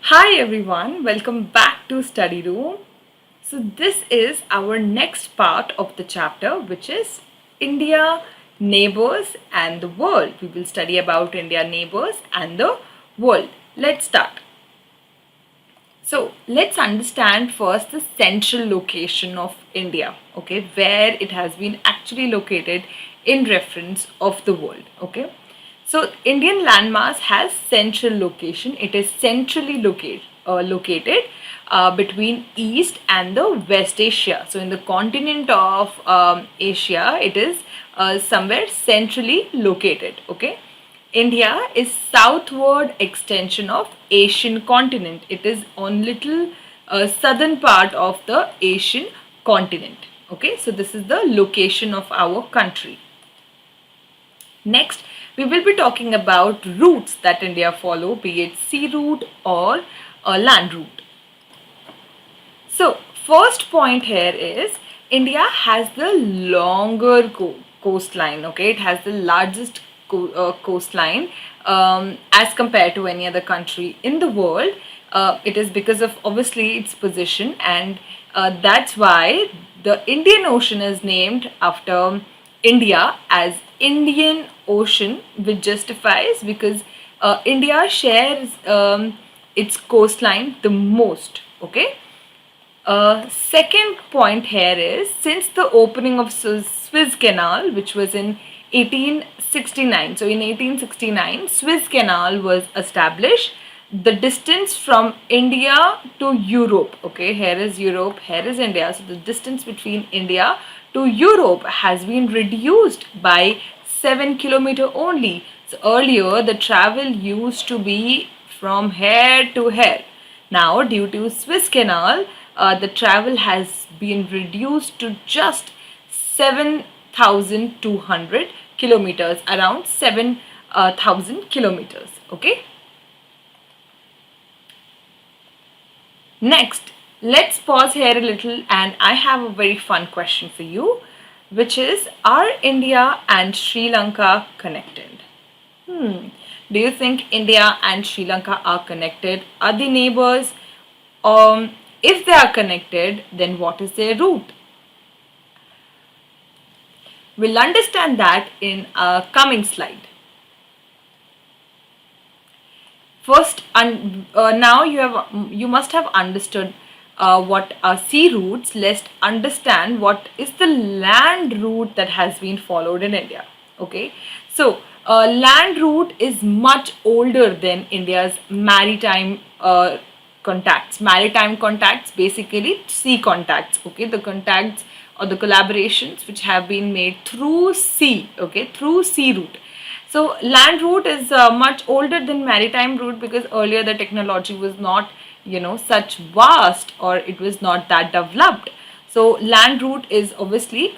Hi everyone, welcome back to Study Room. So, this is our next part of the chapter, which is India, neighbors, and the world. We will study about India, neighbors, and the world. Let's start. So, let's understand first the central location of India, okay, where it has been actually located in reference of the world, okay. So, Indian landmass has central location. It is centrally located between East and the West Asia. So, in the continent of Asia, it is somewhere centrally located, okay. India is southward extension of Asian continent. It is on little southern part of the Asian continent. Okay, so this is the location of our country. Next, we will be talking about routes that India follow, be it sea route or a land route. So, first point here is India has the longer coastline. Okay, it has the largest coastline as compared to any other country in the world. It is because of obviously its position, and that's why the Indian Ocean is named after India as Indian Ocean, which justifies because India shares its coastline the most. Okay. Second point here is since the opening of Suez Canal, which was in 1869, so in 1869, Suez Canal was established. The distance from India to Europe, okay, here is Europe, here is India. So the distance between India to Europe has been reduced by 7 kilometer only. So earlier the travel used to be from here to here. Now, due to Suez Canal, the travel has been reduced to just 7,200 kilometers, around 7,000 kilometers. Okay. Next, let's pause here a little, and I have a very fun question for you, which is: are India and Sri Lanka connected? Do you think India and Sri Lanka are connected? Are they neighbors? If they are connected, then what is their route? We'll understand that in a coming slide. First, now you must have understood what are sea routes. Let's understand what is the land route that has been followed in India. Okay, so land route is much older than India's maritime contacts. Maritime contacts, basically sea contacts. Okay, the contacts or the collaborations which have been made through sea. Okay, through sea route. So land route is much older than maritime route because earlier the technology was not, such vast, or it was not that developed. So land route is obviously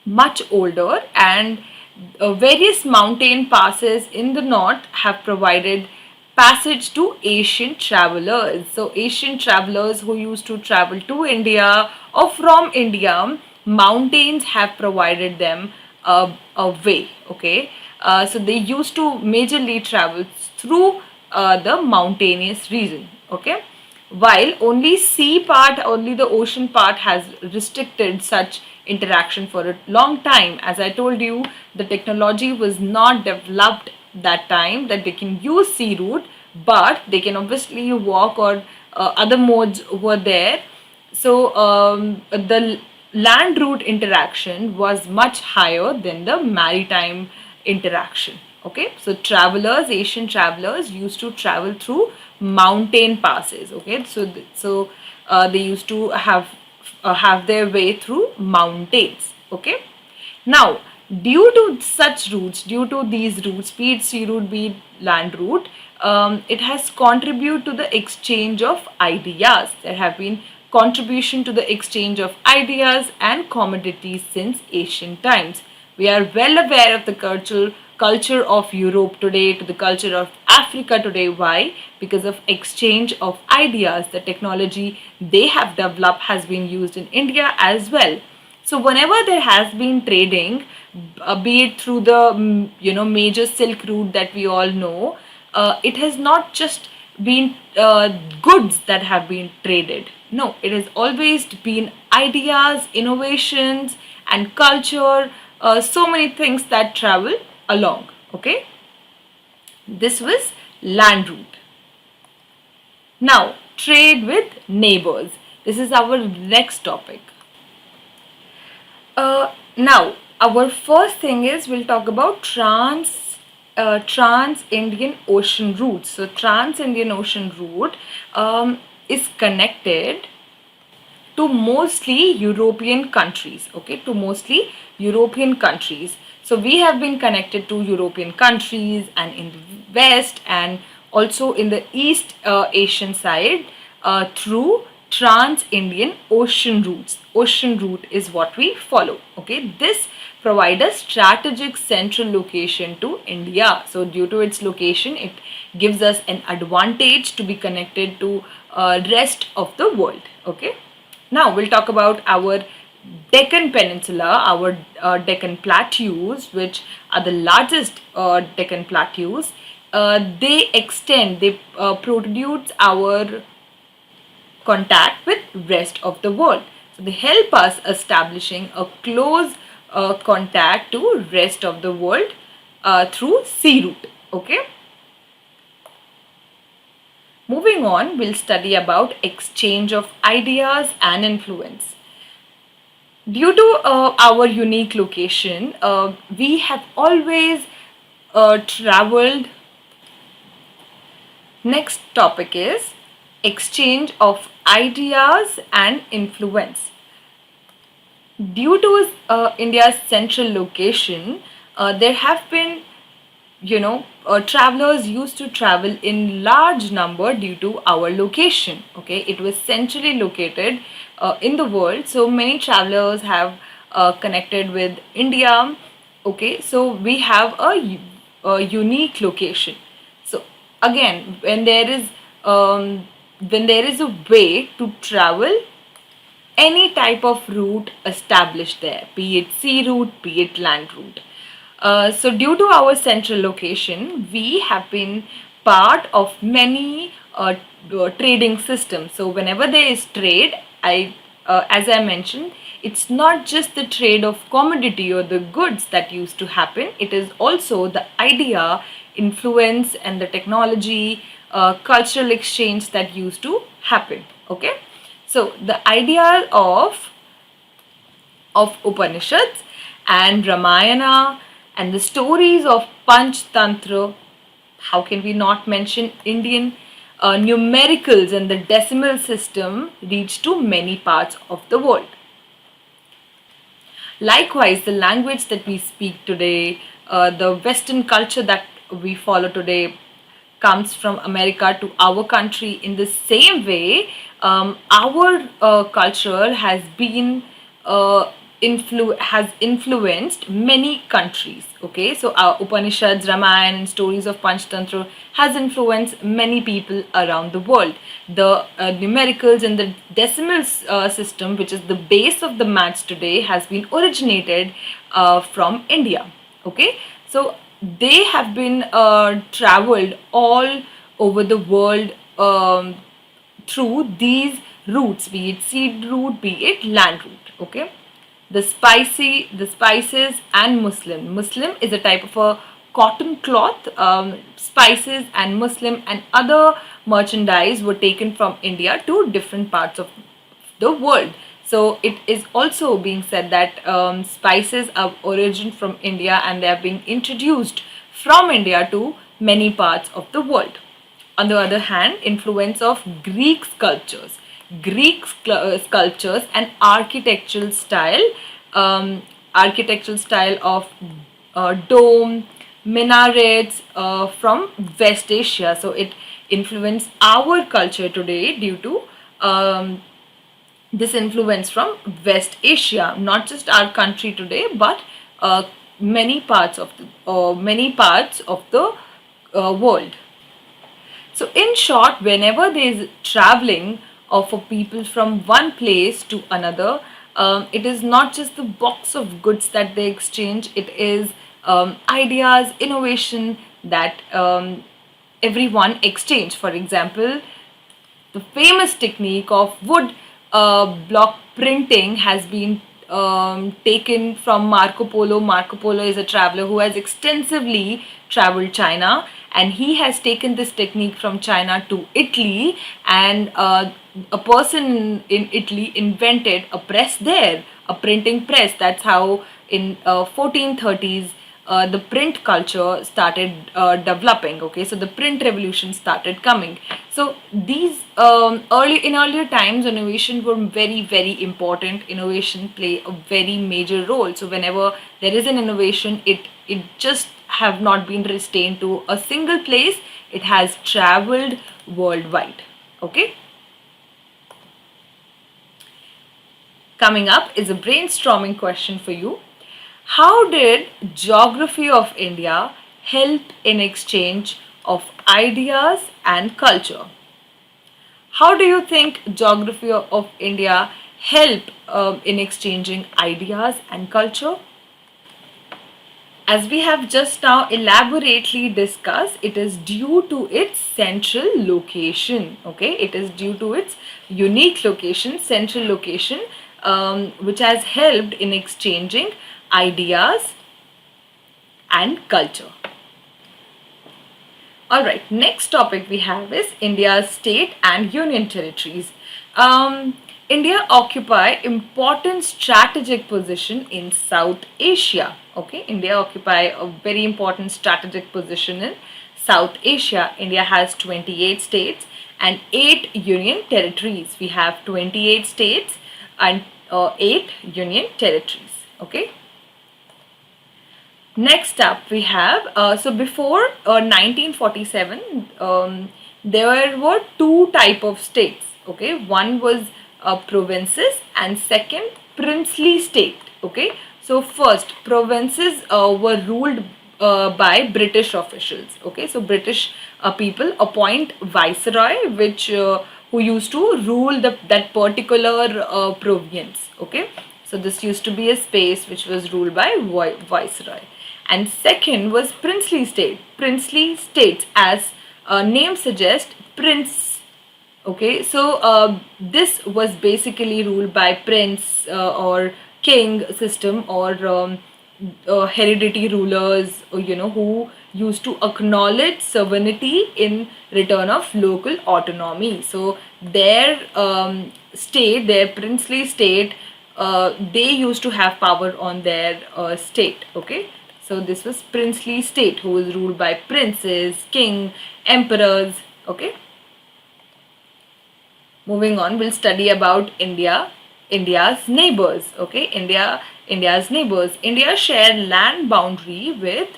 much older, and various mountain passes in the north have provided passage to Asian travelers. So Asian travelers who used to travel to India or from India, mountains have provided them a way. Okay, so they used to majorly travel through the mountainous region. Okay, while only the ocean part has restricted such interaction for a long time. As I told you, the technology was not developed that time that they can use sea route, but they can obviously walk, or other modes were there. So the land route interaction was much higher than the maritime interaction. Okay, so Asian travelers used to travel through mountain passes. Okay, so they used to have their way through mountains. Okay, now due to such routes, due to these routes, be it sea route, be it land route, it has contributed to the exchange of ideas. There have been contribution to the exchange of ideas and commodities since ancient times. We are well aware of the culture of Europe today to the culture of Africa today. Why? Because of exchange of ideas. The technology they have developed has been used in India as well. So whenever there has been trading, be it through the major Silk Route that we all know, it has not just been goods that have been traded. No, it has always been ideas, innovations, and culture. So many things that travel along. Okay, this was land route. Now, trade with neighbors. This is our next topic. Now, our first thing is we'll talk about trans-Indian Ocean route. So, trans-Indian Ocean route is connected to mostly European countries. Okay, to mostly European countries. So we have been connected to European countries and in the West and also in the East Asian side through trans-Indian ocean routes. Ocean route is what we follow. Okay, this provide a strategic central location to India. So due to its location, it gives us an advantage to be connected to rest of the world. Okay. Now we'll talk about our Deccan Peninsula, our Deccan Plateaus, which are the largest Deccan Plateaus. They extend, they produce our contact with rest of the world. So they help us establishing a close contact to rest of the world through sea route. Okay. Moving on, we'll study about exchange of ideas and influence. Due to our unique location, we have always traveled. Next topic is exchange of ideas and influence. Due to India's central location, there have been, travelers used to travel in large number due to our location. Okay, it was centrally located in the world, so many travelers have connected with India. Okay, so we have a unique location. So again, when there is a way to travel any type of route established there, be it sea route, be it land route. So due to our central location, we have been part of many trading systems. So whenever there is trade, as I mentioned, it's not just the trade of commodity or the goods that used to happen. It is also the idea, influence, and the technology, cultural exchange that used to happen. Okay, so the idea of Upanishads and Ramayana and the stories of Panchtantra. How can we not mention Indian numericals and the decimal system reach to many parts of the world? Likewise, the language that we speak today, the Western culture that we follow today, comes from America to our country. In the same way, our culture has influenced many countries. Okay, so our Upanishads, Ramayana, and stories of Panchtantra has influenced many people around the world. The numericals and the decimal system, which is the base of the maths today, has been originated from India. Okay, so they have been traveled all over the world through these routes, be it sea route, be it land route. Okay, the spices and Muslim is a type of a cotton cloth. Spices and Muslim and other merchandise were taken from India to different parts of the world. So it is also being said that spices are origin from India and they are being introduced from India to many parts of the world. On the other hand, influence of Greek sculptures. Sculptures and architectural style of dome, minarets from West Asia. So it influenced our culture today due to this influence from West Asia, not just our country today, but many parts of the world. So, in short, whenever there is traveling of a people from one place to another, it is not just the box of goods that they exchange, it is ideas, innovation that everyone exchange. For example, the famous technique of wood block printing has been taken from Marco Polo. Marco Polo is a traveler who has extensively traveled China, and he has taken this technique from China to Italy, and a person in Italy invented a press there, a printing press. That's how in 1430s the print culture started developing. Okay, so the print revolution started coming. So these earlier times, innovation were very important. Innovation play a very major role. So whenever there is an innovation, it just have not been restrained to a single place. It has traveled worldwide. Okay. Coming up is a brainstorming question for you. How did geography of India help in exchange of ideas and culture? How do you think geography of India help in exchanging ideas and culture? As we have just now elaborately discussed, it is due to its central location. Okay, it is due to its unique location, central location, which has helped in exchanging ideas and culture. Alright, next topic we have is India's state and union territories. India occupy important strategic position in South Asia. Okay, India occupy a very important strategic position in South Asia. India has 28 states and 8 union territories. We have 28 states and 8 union territories. Okay. Next up we have, so before 1947, there were two type of states. Okay, one was provinces and second princely state. Okay, so first provinces were ruled by British officials. Okay, so British people appoint viceroy, which who used to rule that particular province. Okay, so this used to be a space which was ruled by viceroy. And second was princely state. Princely states, as name suggests, prince. Okay, so this was basically ruled by prince or king system, or hereditary rulers, or, who used to acknowledge sovereignty in return of local autonomy. So their state, their princely state, they used to have power on their state. Okay, so this was princely state, who was ruled by princes, king, emperors. Okay. Moving on, we'll study about India's neighbors. Okay, India's neighbors. India share land boundary with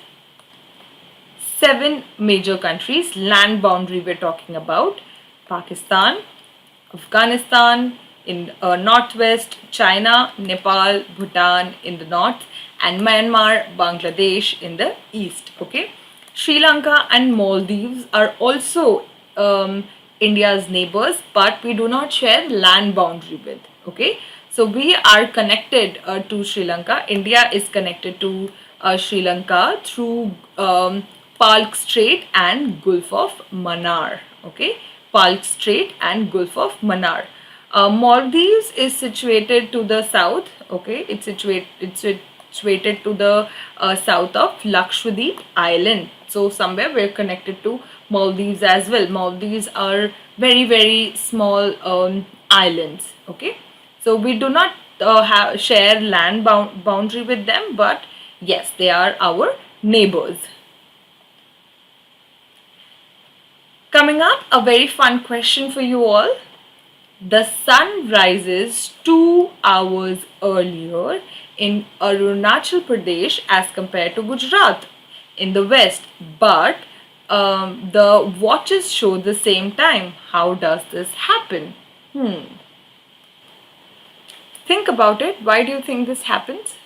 7 major countries. Land boundary we're talking about: Pakistan, Afghanistan in northwest, China, Nepal, Bhutan in the north, and Myanmar, Bangladesh in the east. Okay, Sri Lanka and Maldives are also India's neighbors, but we do not share land boundary with. Okay, so we are connected to Sri Lanka. India is connected to Sri Lanka through Palk Strait and Gulf of Mannar. Okay, Palk Strait and Gulf of Mannar. Maldives is situated to the south. Okay, it's situated to the south of Lakshadweep Island. So somewhere we're connected to Maldives as well. Maldives are very small islands. Okay, so we do not share land boundary with them, but yes, they are our neighbors. Coming up, a very fun question for you all. The sun rises 2 hours earlier in Arunachal Pradesh as compared to Gujarat in the west, but the watches show the same time. How does this happen? Think about it. Why do you think this happens?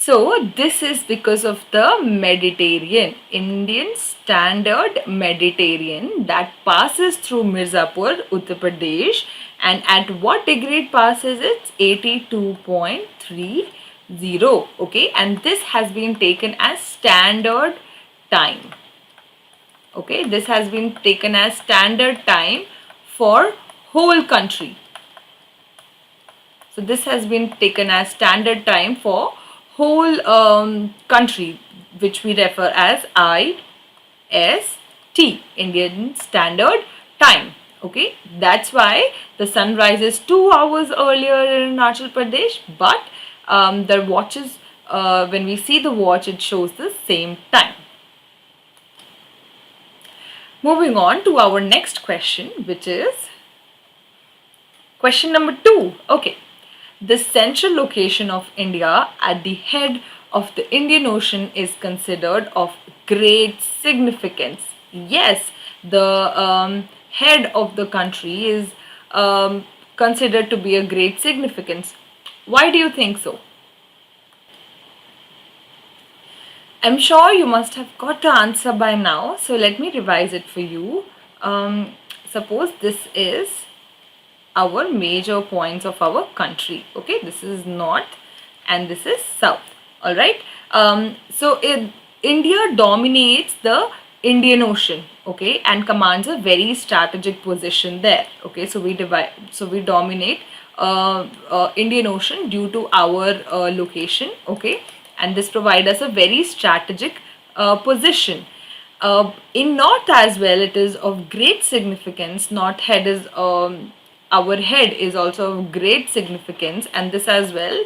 So this is because of the Mediterranean, Indian Standard Mediterranean, that passes through Mirzapur, Uttar Pradesh, and at what degree it passes? It's 82.30. Okay, and this has been taken as standard time. Okay, this has been taken as standard time for whole country. So this has been taken as standard time for whole country, which we refer as IST, Indian Standard Time. Okay, that's why the sun rises 2 hours earlier in Arunachal Pradesh, but the watches, when we see the watch, it shows the same time. Moving on to our next question, which is question number 2. Okay. The central location of India at the head of the Indian Ocean is considered of great significance. Yes, the head of the country is considered to be a great significance. Why do you think so? I'm sure you must have got the answer by now, so let me revise it for you. Suppose this is our major points of our country. Okay, this is north and this is south. All right. India dominates the Indian Ocean. Okay, and commands a very strategic position there. Okay, so we dominate Indian Ocean due to our location. Okay, and this provides us a very strategic position. In north as well, it is of great significance. North head is our head is also of great significance, and this as well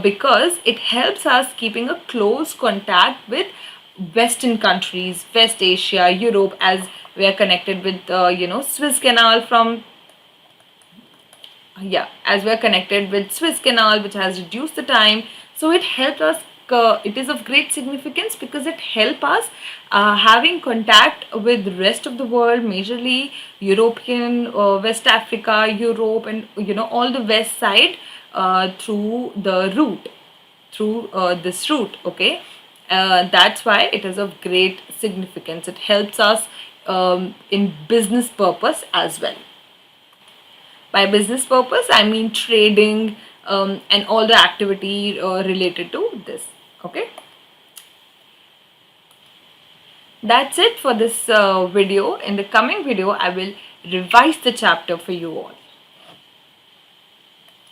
because it helps us keeping a close contact with Western countries, West Asia, Europe, as we are connected with Suez Canal from as we are connected with Suez Canal, which has reduced the time. So it helped us. It is of great significance because it help us having contact with the rest of the world, majorly European, West Africa, Europe, and all the west side through the route, through this route. Okay, that's why it is of great significance. It helps us in business purpose as well. By business purpose, I mean trading and all the activity related to this. Okay. That's it for this video. In the coming video, I will revise the chapter for you all.